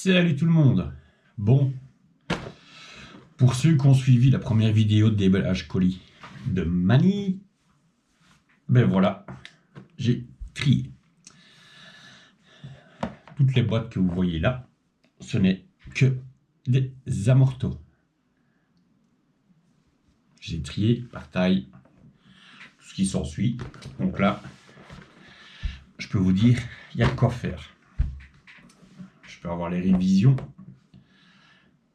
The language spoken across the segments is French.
Salut tout le monde. Bon, pour ceux qui ont suivi la première vidéo de déballage colis de Mani, ben voilà, j'ai trié. Toutes les boîtes que vous voyez là, ce n'est que des amortos. J'ai trié par taille, tout ce qui s'ensuit. Donc là, je peux vous dire, il y a de quoi faire. Je peux avoir les révisions.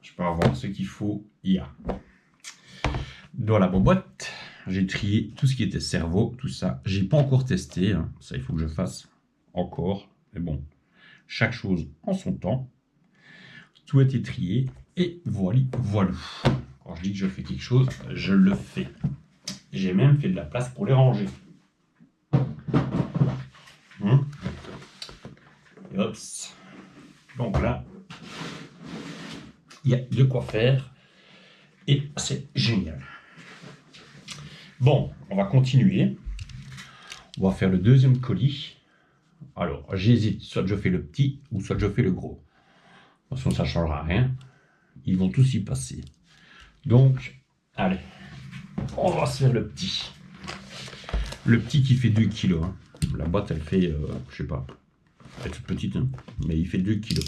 Je peux avoir ce qu'il faut. Il y a. Dans la boîte, j'ai trié tout ce qui était cerveau, tout ça. J'ai pas encore testé, hein. Ça il faut que je fasse encore. Mais bon, chaque chose en son temps. Tout a été trié et voilà, voilà. Quand je dis que je fais quelque chose, je le fais. J'ai même fait de la place pour les ranger. Et hop. Donc là, il y a de quoi faire et c'est génial. Bon, on va continuer. On va faire le deuxième colis. Alors, j'hésite, soit je fais le petit ou soit je fais le gros. De toute façon, ça ne changera rien. Ils vont tous y passer. Donc, allez, on va se faire le petit. Le petit qui fait 2 kg. Hein. La boîte, elle fait, je sais pas, elle est toute petite, hein, mais il fait 2 kg.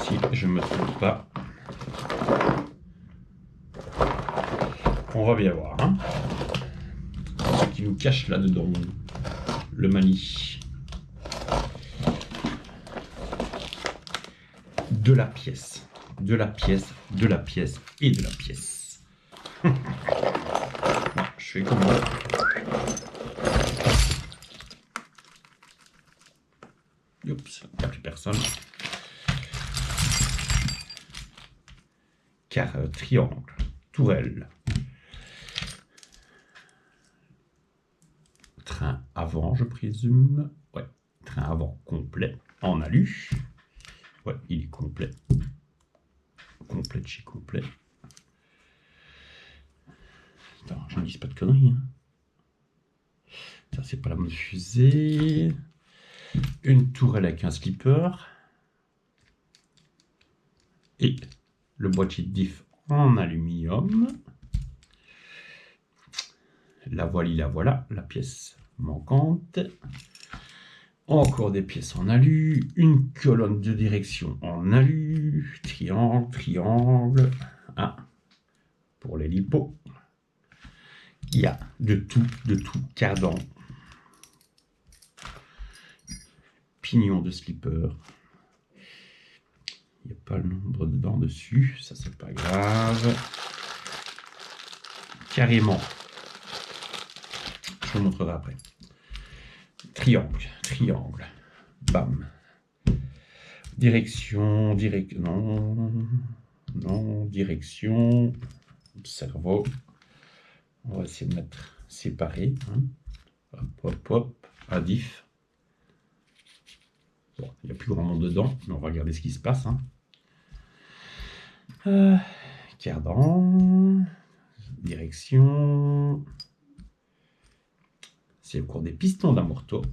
Si je ne me trompe pas. On va bien voir. Hein. Ce qui nous cache là-dedans, le Mani. De la pièce, de la pièce, de la pièce et de la pièce. Bon, je fais comme ça. Oups, il n'y a plus personne. Car triangle, tourelle. Train avant, je présume. Ouais, train avant complet en alu. Ouais, il est complet. Complet de chez complet. Attends, je ne dis pas de conneries. Hein. Ça, c'est pas la bonne fusée. Une tourelle avec un slipper. Et le boîtier de diff en aluminium. La voilà, la pièce manquante. Encore des pièces en alu. Une colonne de direction en alu. Triangle, triangle. Ah, pour les lipos. Il y a de tout, cardan. Pignon de slipper. Il n'y a pas le nombre dedans dessus, ça c'est pas grave. Carrément. Je vous montrerai après. Triangle, triangle. Bam. Direction, non, direction. Cerveau. On va essayer de mettre séparé. Hein. Hop, hop, hop. Adif. Bon, il n'y a plus grand monde dedans, mais on va regarder ce qui se passe. Hein. Cardan. Direction. C'est au cours des pistons d'amorto.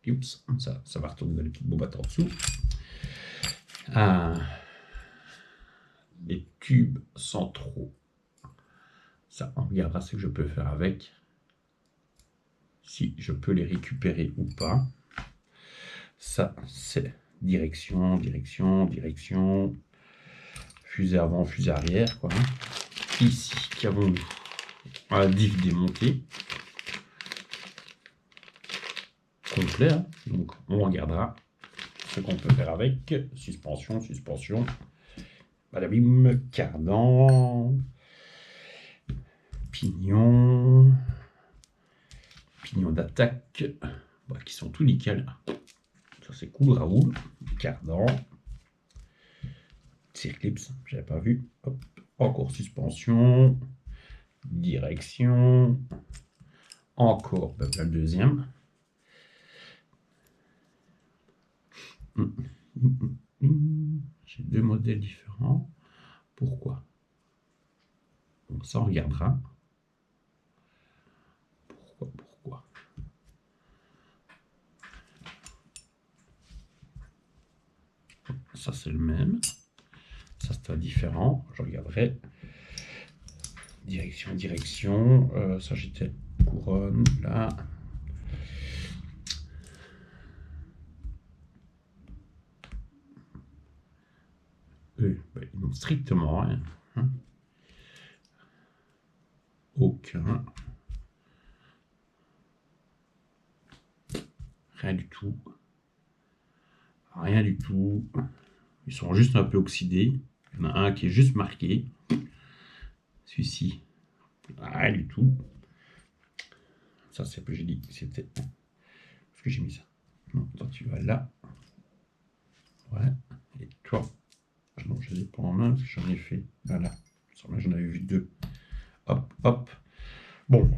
Oups, ça va retourner dans les petites boîtes en dessous. Les tubes centraux. Ça, on regardera ce que je peux faire avec. Si je peux les récupérer ou pas. Ça, c'est direction, direction, direction. Fusée avant, fusée arrière. Quoi. Ici, qu'avons-nous? Un diff démonté. Complet. Hein. Donc, on regardera ce qu'on peut faire avec. Suspension, suspension. Badabim, cardan. Pignon. Pignon d'attaque. Bah, qui sont tout nickel. Ça, c'est cool, Raoul. Cardan. Circlips, j'avais pas vu. Hop. Encore suspension. Direction. Encore bah, le deuxième. J'ai deux modèles différents. Pourquoi? Bon, ça on regardera. Pourquoi? ça c'est le même. Ça c'est différent. Je regarderai. Direction. Ça j'étais couronne là. Eux, ils n'ont strictement rien. Hein. Aucun. Rien du tout. Rien du tout. Ils sont juste un peu oxydés. Il y en a un qui est juste marqué. Celui-ci, rien du tout. Ça, c'est que j'ai dit. C'était. Est-ce que j'ai mis ça? Non, toi, tu vas là. Ouais. Et toi? Non, je les ai pas en main parce que j'en ai fait. Voilà. J'en avais vu deux. Hop, hop. Bon.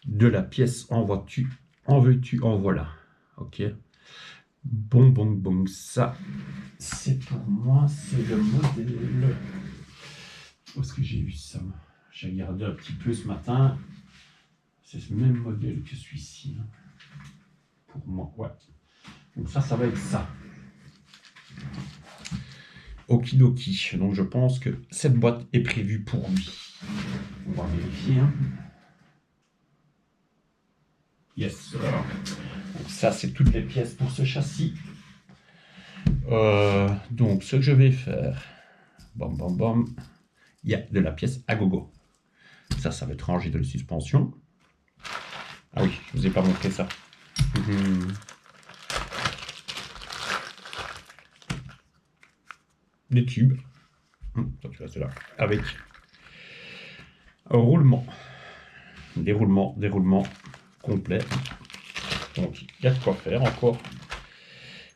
De la pièce en vois-tu, en veux-tu, en voilà. Ok. Bon. Ça, c'est pour moi, c'est le modèle. Où est-ce que j'ai vu ça? J'ai regardé un petit peu ce matin. C'est ce même modèle que celui-ci. Pour moi, ouais. Donc ça va être ça. Okidoki. Donc je pense que cette boîte est prévue pour lui. On va vérifier. Hein. Yes. Donc ça, c'est toutes les pièces pour ce châssis. Donc ce que je vais faire, bam, il y a de la pièce à gogo. Ça va être rangé de la suspension. Ah oui, je vous ai pas montré ça. Des tubes. Tu vois cela. Avec roulement. Déroulement complet. Donc il y a de quoi faire encore.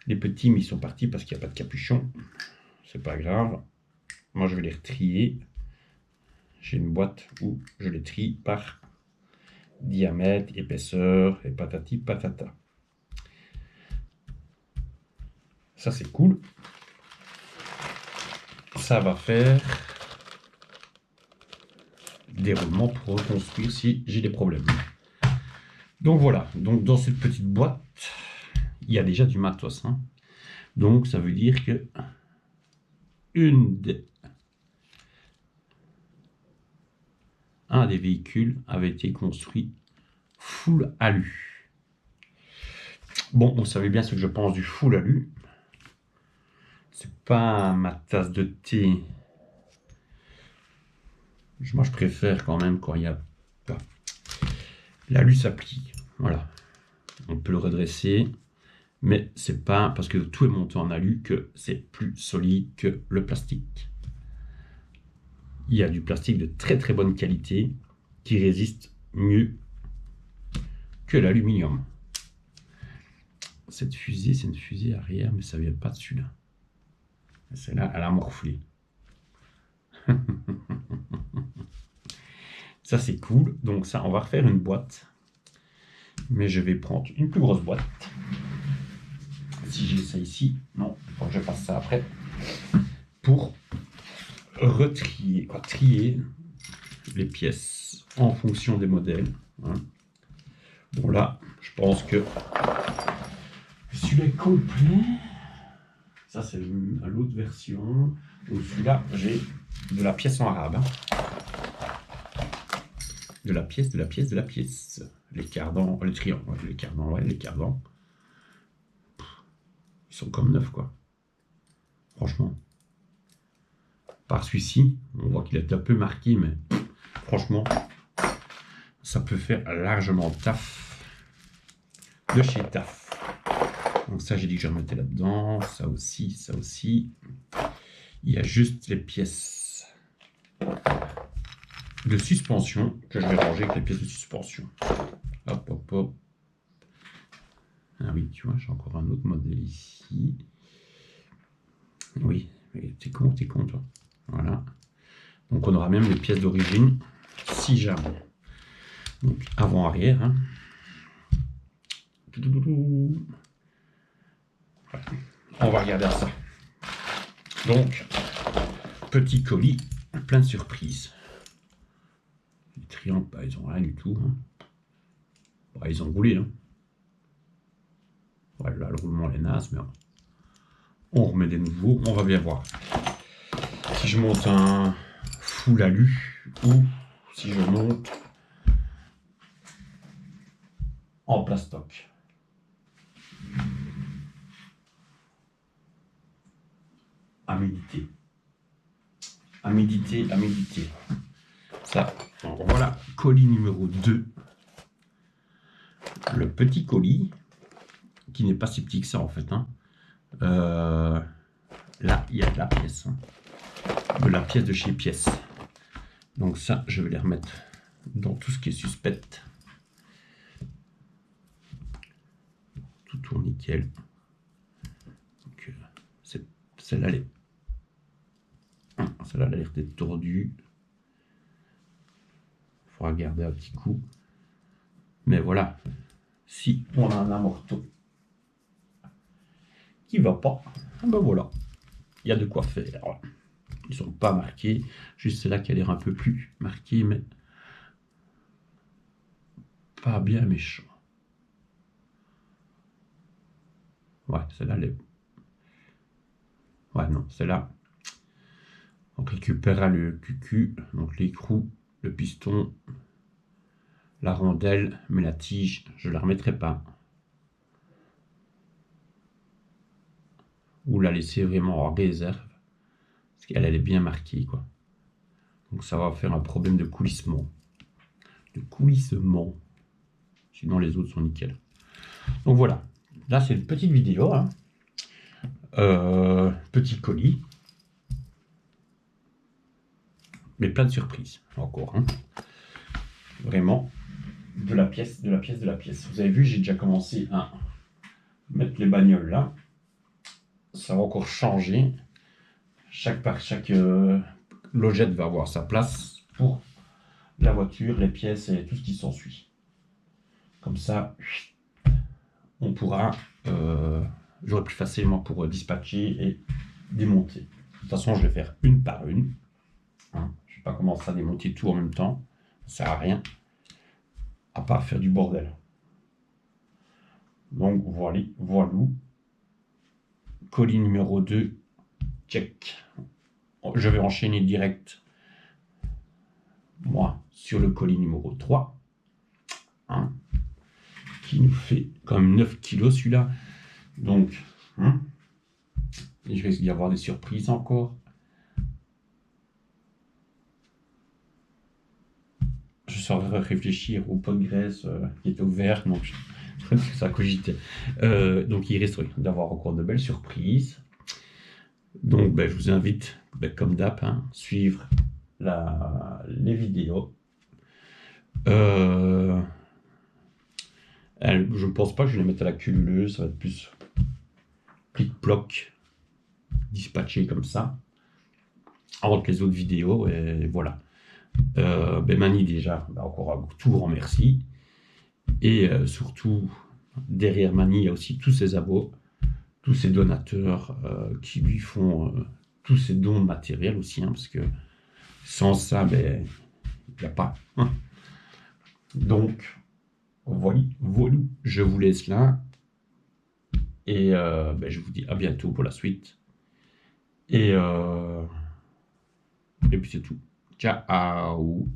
Les petits, mais ils sont partis parce qu'il n'y a pas de capuchon. C'est pas grave. Moi, je vais les retrier. J'ai une boîte où je les trie par diamètre, épaisseur et patati patata. Ça, c'est cool. Ça va faire déroulement pour reconstruire si j'ai des problèmes. Donc voilà. Donc dans cette petite boîte, il y a déjà du matos. Hein. Donc ça veut dire que un des véhicules avait été construit full alu. Bon, vous savez bien ce que je pense du full alu. C'est pas ma tasse de thé. Moi, je préfère quand même quand il y a pas. L'alu s'applique. Voilà. On peut le redresser. Mais c'est pas parce que tout est monté en alu que c'est plus solide que le plastique. Il y a du plastique de très très bonne qualité qui résiste mieux que l'aluminium. Cette fusée, c'est une fusée arrière, mais ça vient pas de celui-là. Celle-là, elle a morflé. Ça, c'est cool. Donc ça, on va refaire une boîte. Mais je vais prendre une plus grosse boîte. Si j'ai ça ici, non, il faut que je fasse ça après. Pour retrier, trier les pièces en fonction des modèles. Hein. Bon là, je pense que celui-là est complet. Ça, c'est l'autre version. Donc celui-là, j'ai de la pièce en arabe. Hein. De la pièce. Les cardans, les triangles, les cardans. Ils sont comme neufs, quoi. Franchement. Par celui-ci, on voit qu'il est un peu marqué, mais franchement, ça peut faire largement taf de chez taf. Donc ça, j'ai dit que je remettais là-dedans. Ça aussi. Il y a juste les pièces de suspension que je vais ranger avec les pièces de suspension. Hop. Ah oui, tu vois, j'ai encore un autre modèle ici. Oui, t'es con, toi. Voilà. Donc on aura même les pièces d'origine, si jamais. Donc avant-arrière. Hein. Voilà. On va regarder ça. Donc, petit colis, plein de surprises. Les triangles, bah, ils ont rien du tout. Hein. Bah, ils ont roulé. Hein. Voilà, le roulement est naze, mais On remet des nouveaux, on va bien voir. Si je monte un full alu ou si je monte en plastoc. À méditer. À méditer, à méditer. Ça, voilà, colis numéro 2. Le petit colis, qui n'est pas si petit que ça en fait. Hein. Là, il y a de la pièce. Hein. De la pièce de chez Pièce. Donc ça, je vais les remettre dans tout ce qui est suspect. Tout tourne nickel. Donc, celle-là, celle-là, elle a l'air d'être tordue. Il faudra garder un petit coup. Mais voilà, si on a un amorto qui va pas, ben voilà, il y a de quoi faire. Ils sont pas marqués, juste celle-là qui a l'air un peu plus marquée, mais pas bien méchant. Ouais, celle-là, elle est... Ouais, non, celle-là, on récupérera le QQ, donc l'écrou, le piston, la rondelle, mais la tige, je la remettrai pas. Ou la laisser vraiment en réserve, parce qu'elle elle est bien marquée, quoi. Donc ça va faire un problème de coulissement. Sinon les autres sont nickel. Donc voilà, là c'est une petite vidéo, hein. Petit colis, mais plein de surprises encore, hein. Vraiment de la pièce. Vous avez vu, j'ai déjà commencé à mettre les bagnoles là. Ça va encore changer. Chaque logette va avoir sa place pour la voiture, les pièces et tout ce qui s'ensuit. Comme ça, on pourra j'aurai plus facilement pour dispatcher et démonter. De toute façon, je vais faire une par une. Hein. Je ne vais pas commencer à démonter tout en même temps. Ça ne sert à rien. À part faire du bordel. Donc voilà. Colis numéro 2. Check. Je vais enchaîner direct. Moi, sur le colis numéro 3. Hein, qui nous fait quand même 9 kg celui-là. Donc, hein, il risque d'y avoir des surprises encore. Je saurais réfléchir au pot de graisse qui était ouvert, donc ça cogitait. Donc il risque d'avoir encore de belles surprises. Donc je vous invite, comme d'hab, hein, suivre les vidéos. Je ne pense pas que je vais les mettre à la cumuleuse, ça va être plus plic-ploc, dispatché comme ça, entre les autres vidéos, et voilà. Mani déjà, encore un tout grand merci. Et surtout, derrière Mani, il y a aussi tous ses abos, tous ses donateurs qui lui font tous ses dons matériels aussi, hein, parce que sans ça, il n'y a pas. Hein. Donc, voilà, je vous laisse là. Et je vous dis à bientôt pour la suite. Et puis c'est tout. Ciao.